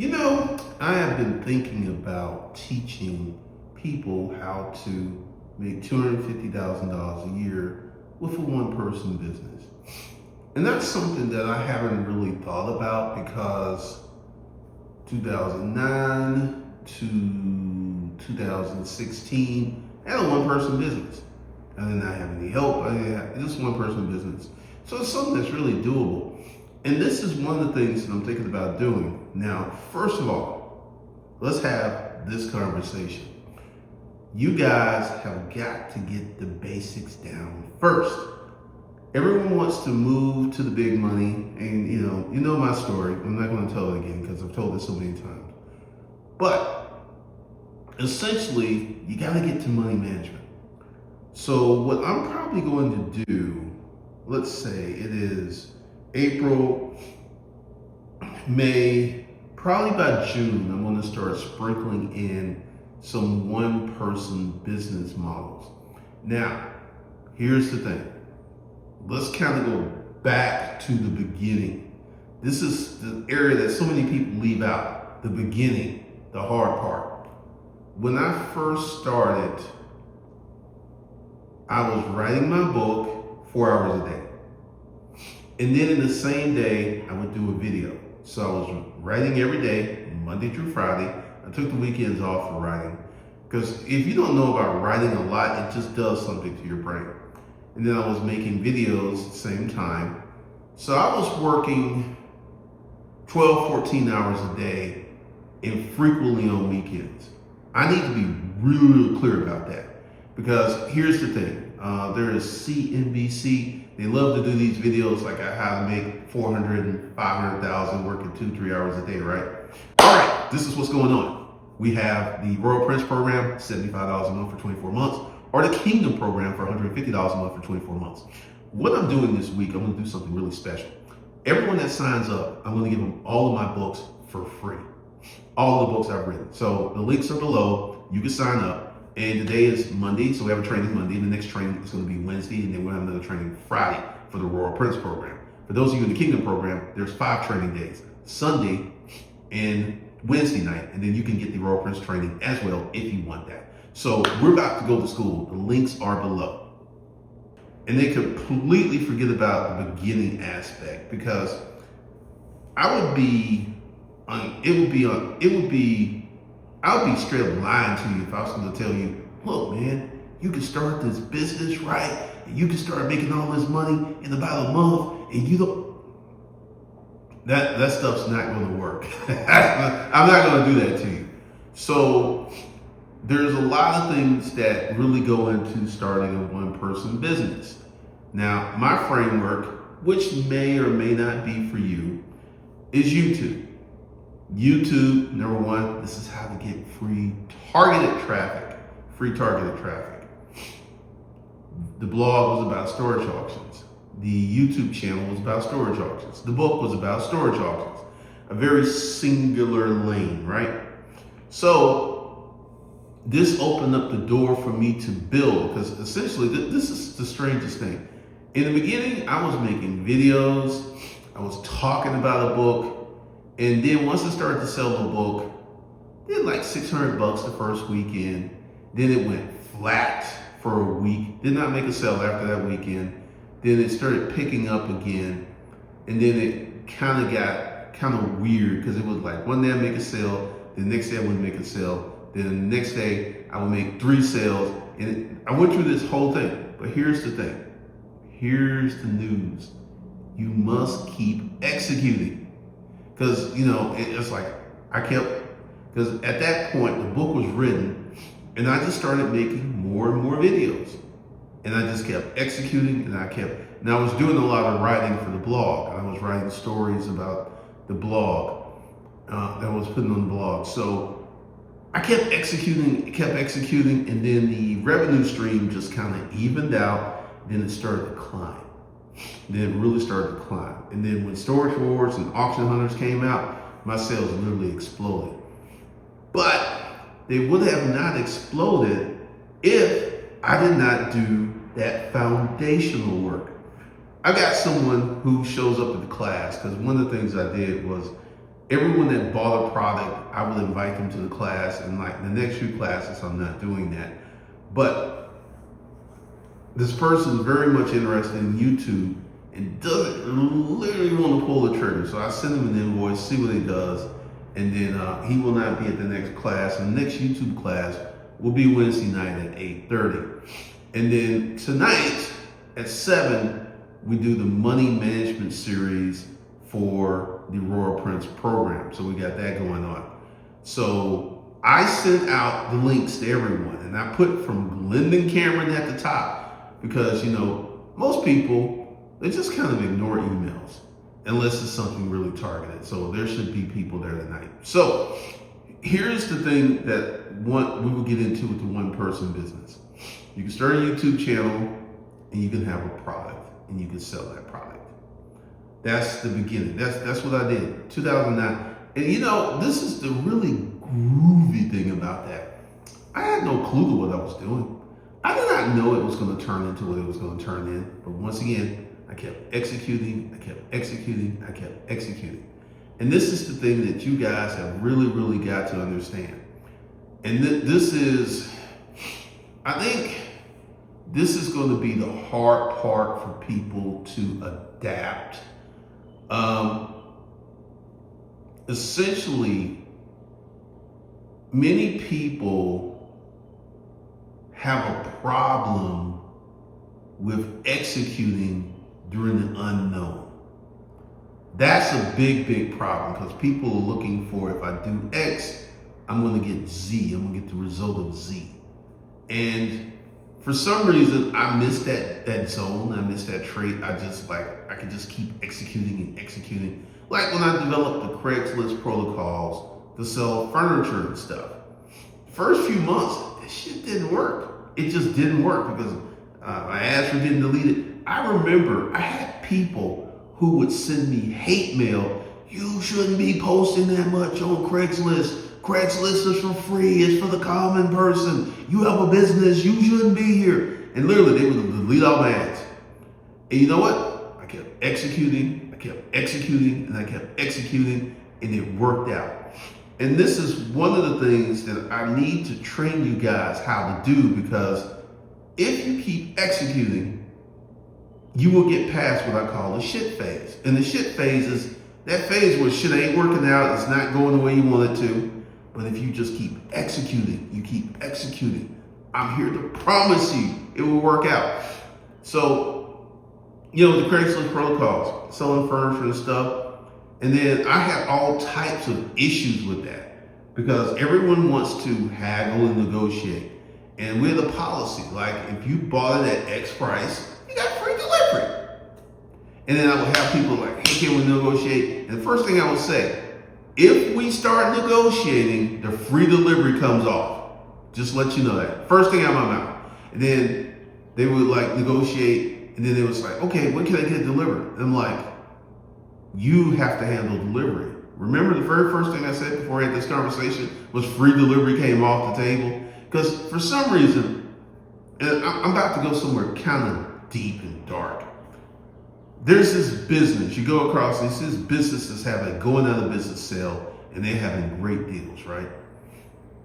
I have been thinking about teaching people how to make $250,000 a year with a one-person business. And that's something that I haven't really thought about because 2009 to 2016, I had a one-person business. I did not have any help. I had just one-person business. So it's something that's really doable. And this is one of the things that I'm thinking about doing. Now, first of all, let's have this conversation. You guys have got to get the basics down first. Everyone wants to move to the big money, and you know my story. I'm not going to tell it again because I've told it so many times. But essentially, you got to get to money management. So what I'm probably going to do, let's say it is April, May, probably by June, I'm going to start sprinkling in some one-person business models. Now, here's the thing. Let's kind of go back to the beginning. This is the area that so many people leave out, the beginning, the hard part. When I first started, I was writing my book 4 hours a day. And then in the same day, I would do a video. So I was writing every day, Monday through Friday. I took the weekends off for writing. Because if you don't know about writing a lot, it just does something to your brain. And then I was making videos at the same time. So I was working 12, 14 hours a day and frequently on weekends. I need to be real clear about that. Because here's the thing. There is CNBC. They love to do these videos like how to make 400 and 500,000 working 2-3 hours a day, right? All right, this is what's going on. We have the Royal Prince program, $75 a month for 24 months, or the Kingdom program for $150 a month for 24 months. What I'm doing this week, I'm going to do something really special. Everyone that signs up, I'm going to give them all of my books for free. All of the books I've written. So the links are below. You can sign up. And today is Monday, so we have a training Monday. The next training is going to be Wednesday, and then we'll have another training Friday for the Royal Prince program. For those of you in the Kingdom program, there's 5 training days, Sunday and Wednesday night, and then you can get the Royal Prince training as well if you want that. So we're about to go to school. The links are below. And they completely forget about the beginning aspect because I would be straight up lying to you if I was going to tell you, look, man, you can start this business, right? And you can start making all this money in about a month, and you don't. That stuff's not going to work. I'm not going to do that to you. So there's a lot of things that really go into starting a one-person business. Now, my framework, which may or may not be for you, is YouTube. YouTube, number one, this is how to get free targeted traffic. The blog was about storage auctions. The YouTube channel was about storage auctions. The book was about storage auctions. A very singular lane, right? So this opened up the door for me to build because essentially this is the strangest thing. In the beginning, I was making videos. I was talking about a book. And then once I started to sell the book, did like $600 the first weekend. Then it went flat for a week. Did not make a sale after that weekend. Then it started picking up again. And then it kind of got kind of weird because it was like one day I make a sale, the next day I wouldn't make a sale. Then the next day I would make 3 sales. And I went through this whole thing. But here's the thing. Here's the news. You must keep executing. Because, it's like because at that point, the book was written, and I just started making more and more videos. And I just kept executing, and I was doing a lot of writing for the blog. I was writing stories about the blog that I was putting on the blog. So I kept executing, and then the revenue stream just kind of evened out, then it started to climb. Then it really started to climb. And then when Storage Wars and Auction Hunters came out, my sales literally exploded. But they would have not exploded if I did not do that foundational work. I got someone who shows up at the class because one of the things I did was everyone that bought a product, I would invite them to the class, and like the next few classes, I'm not doing that. But this person is very much interested in YouTube and doesn't literally want to pull the trigger. So I send him an invoice, see what he does, and then he will not be at the next class. And the next YouTube class will be Wednesday night at 8:30. And then tonight at 7, we do the money management series for the Royal Prince program. So we got that going on. So I sent out the links to everyone, and I put from Glendon Cameron at the top because, you know, most people, they just kind of ignore emails unless it's something really targeted. So there should be people there tonight. So here's the thing that we will get into with the one-person business. You can start a YouTube channel and you can have a product and you can sell that product. That's the beginning. That's what I did, 2009. And you know, this is the really groovy thing about that. I had no clue to what I was doing. I did not know it was going to turn into what it was going to turn in. But once again, I kept executing, I kept executing, I kept executing. And this is the thing that you guys have really, really got to understand. And this is, I think, this is going to be the hard part for people to adapt. Essentially, many people have a problem with executing during the unknown. That's a big, big problem because people are looking for, if I do X, I'm going to get Z. I'm going to get the result of Z. And for some reason, I missed that zone. I missed that trait. I could just keep executing and executing. Like when I developed the Craigslist protocols to sell furniture and stuff. First few months, this shit didn't work. It just didn't work because my ads were getting deleted. I remember I had people who would send me hate mail. You shouldn't be posting that much on Craigslist. Craigslist is for free. It's for the common person. You have a business. You shouldn't be here. And literally, they would delete all my ads. And you know what? I kept executing. I kept executing, and I kept executing, and it worked out. And this is one of the things that I need to train you guys how to do, because if you keep executing, you will get past what I call the shit phase. And the shit phase is that phase where shit ain't working out, it's not going the way you want it to. But if you just keep executing, you keep executing, I'm here to promise you it will work out. So, you know, the Craigslist protocols, selling furniture and stuff. And then I had all types of issues with that because everyone wants to haggle and negotiate. And we had a policy, like if you bought it at X price, you got free delivery. And then I would have people like, hey, can we negotiate? And the first thing I would say, if we start negotiating, the free delivery comes off. Just let you know that. First thing out of my mouth. And then they would like negotiate, and then it was like, okay, when can I get it delivered? And I'm like, you have to handle delivery. Remember the very first thing I said before I had this conversation was free delivery came off the table? Because for some reason, and I'm about to go somewhere kind of deep and dark. There's this business, you go across, these businesses have a going out of business sale, and they're having great deals, right?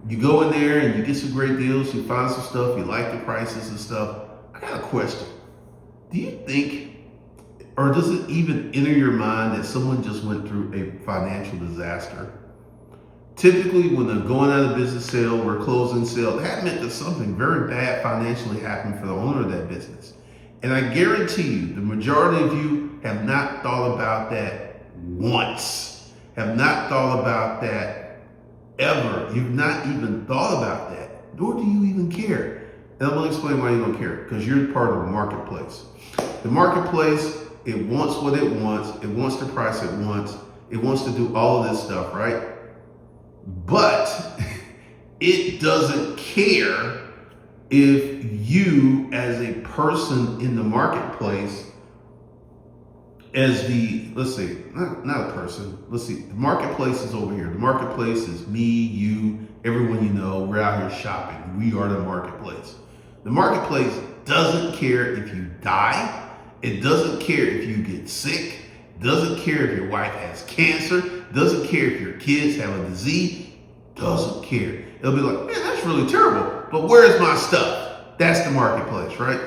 You go in there and you get some great deals, you find some stuff, you like the prices and stuff. I got a question. Do you think, or does it even enter your mind that someone just went through a financial disaster? Typically, when they're going out of business sale or closing sale, that meant that something very bad financially happened for the owner of that business. And I guarantee you, the majority of you have not thought about that once, have not thought about that ever. You've not even thought about that, nor do you even care. And I'm going to explain why you don't care, because you're part of the marketplace. The marketplace, it wants what it wants the price it wants to do all of this stuff, right? But it doesn't care if you, as a person in the marketplace, as the, let's see, not a person, let's see, the marketplace is over here. The marketplace is me, you, everyone you know, we're out here shopping. We are the marketplace. The marketplace doesn't care if you die. It doesn't care if you get sick. Doesn't care if your wife has cancer. doesn't care if your kids have a disease, doesn't care. It'll be like, man, that's really terrible, but where's my stuff? That's the marketplace, right?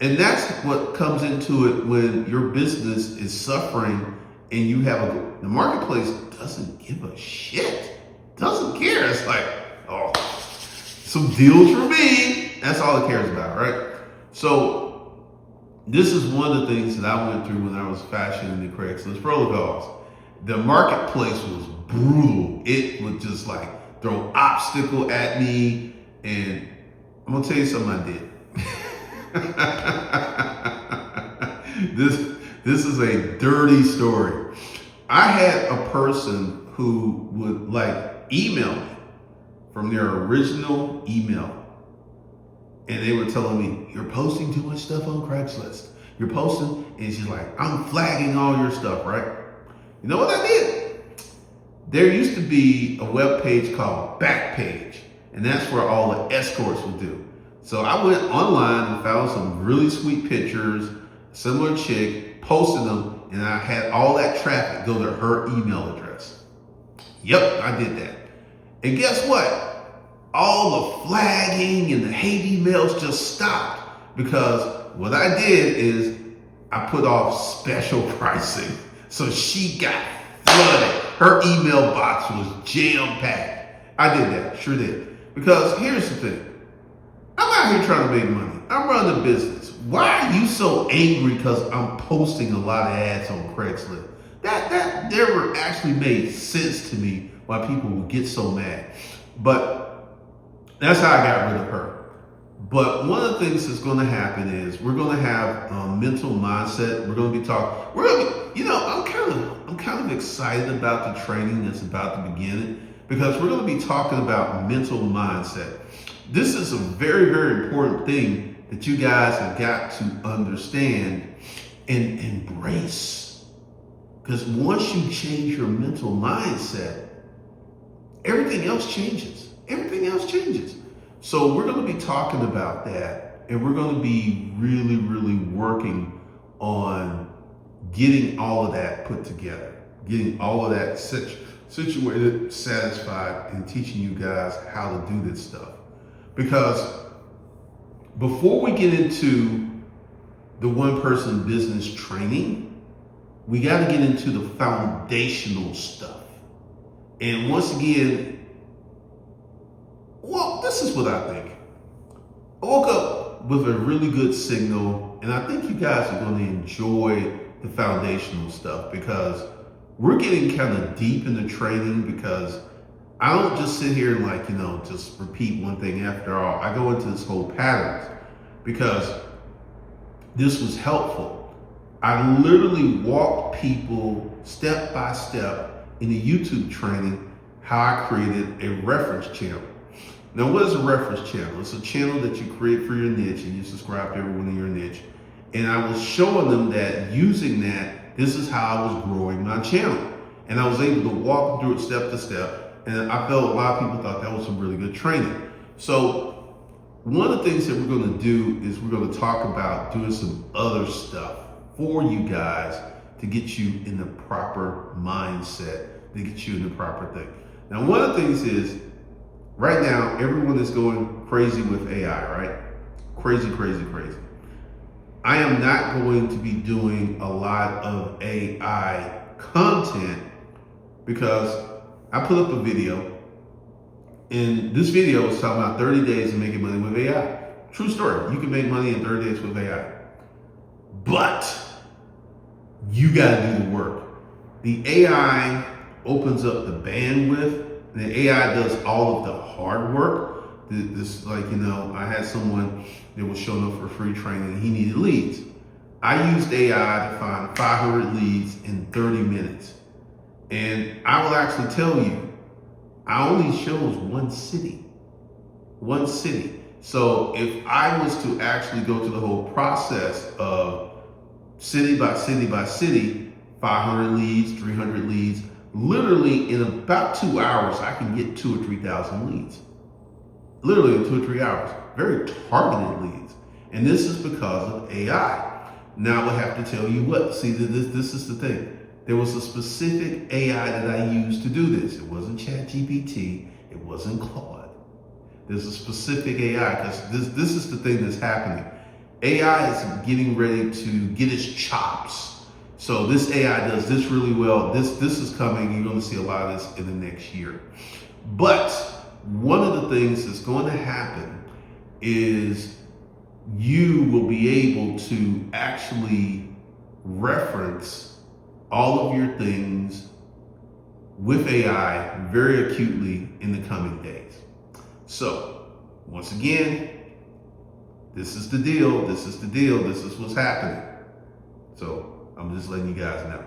And that's what comes into it when your business is suffering and you have the marketplace doesn't give a shit, doesn't care. It's like, oh, some deals for me. That's all it cares about, right? So this is one of the things that I went through when I was fashioning the Craigslist protocols. The marketplace was brutal. It would just like throw obstacle at me, and I'm gonna tell you something I did. This is a dirty story. I had a person who would like email me from their original email, and they were telling me, you're posting too much stuff on Craigslist. You're posting, and she's like, I'm flagging all your stuff, right? You know what I did? There used to be a web page called Backpage, and that's where all the escorts would do. So I went online and found some really sweet pictures, similar chick, posted them, and I had all that traffic go to her email address. Yep, I did that. And guess what? All the flagging and the hate emails just stopped, because what I did is I put off special pricing. So she got flooded. Her email box was jam-packed. I did that, sure did. Because here's the thing. I'm out here trying to make money. I'm running a business. Why are you so angry because I'm posting a lot of ads on Craigslist? That never actually made sense to me why people would get so mad. But that's how I got rid of her. But one of the things that's going to happen is we're going to have mental mindset. We're going to be talking. We're going to be, I'm kind of excited about the training that's about to begin, because we're going to be talking about mental mindset. This is a very, very important thing that you guys have got to understand and embrace. Because once you change your mental mindset, everything else changes. Everything else changes. So we're going to be talking about that, and we're going to be really, really working on getting all of that put together, getting all of that situated, satisfied, and teaching you guys how to do this stuff. Because before we get into the one-person business training, we got to get into the foundational stuff. And once again, well, this is what I think. I woke up with a really good signal, and I think you guys are going to enjoy the foundational stuff, because we're getting kind of deep in the training, because I don't just sit here and just repeat one thing after all. I go into this whole patterns, because this was helpful. I literally walked people step by step in the YouTube training how I created a reference channel. Now, what is a reference channel? It's a channel that you create for your niche, and you subscribe to everyone in your niche. And I was showing them that using that, this is how I was growing my channel. And I was able to walk through it step to step. And I felt a lot of people thought that was some really good training. So one of the things that we're going to do is we're going to talk about doing some other stuff for you guys to get you in the proper mindset, to get you in the proper thing. Now, one of the things is, right now, everyone is going crazy with AI, right? Crazy, crazy, crazy. I am not going to be doing a lot of AI content, because I put up a video, and this video was talking about 30 days of making money with AI. True story. You can make money in 30 days with AI. But you got to do the work. The AI opens up the bandwidth, and the AI does all of the hard work. I had someone that was showing up for free training, and he needed leads. I used AI to find 500 leads in 30 minutes. And I will actually tell you, I only chose one city. So if I was to actually go through the whole process of city by city by city, 500 leads, 300 leads, literally in about 2 hours, I can get 2,000 or 3,000 leads. Literally in 2 or 3 hours. Very targeted leads. And this is because of AI. Now I have to tell you what. See, this is the thing. There was a specific AI that I used to do this. It wasn't ChatGPT. It wasn't Claude. There's a specific AI, because this is the thing that's happening. AI is getting ready to get its chops. So this AI does this really well. This is coming. You're going to see a lot of this in the next year. But one of the things that's going to happen is you will be able to actually reference all of your things with AI very acutely in the coming days. So, once again, this is the deal. This is the deal. This is what's happening. So, I'm just letting you guys know.